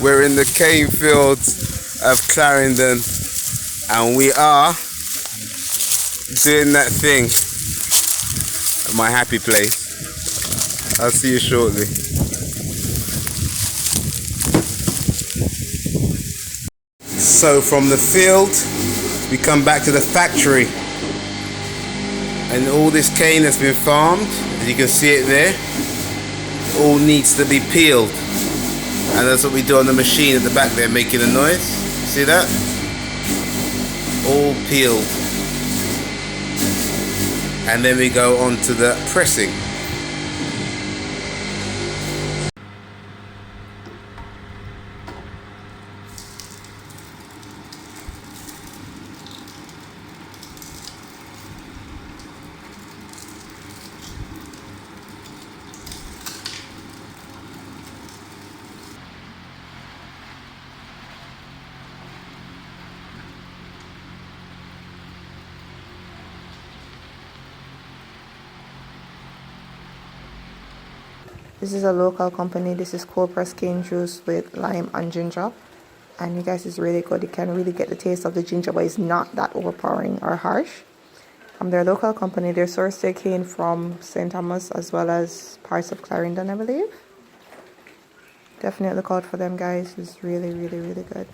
We're in the cane fields of Clarendon, and we are doing that thing at my happy place. I'll see you shortly. So from the field, we come back to the factory, and all this cane has been farmed, as you can see it there, all needs to be peeled, and that's what we do on the machine at the back there, making a noise. See that? All peeled, and then we go on to the pressing. This is a local company. This is cold-pressed cane juice with lime and ginger. And you guys, it's really good. You can really get the taste of the ginger, but it's not that overpowering or harsh. They're a local company. They source their cane from St. Thomas as well as parts of Clarendon, I believe. Definitely look out for them, guys. It's really, really, really good.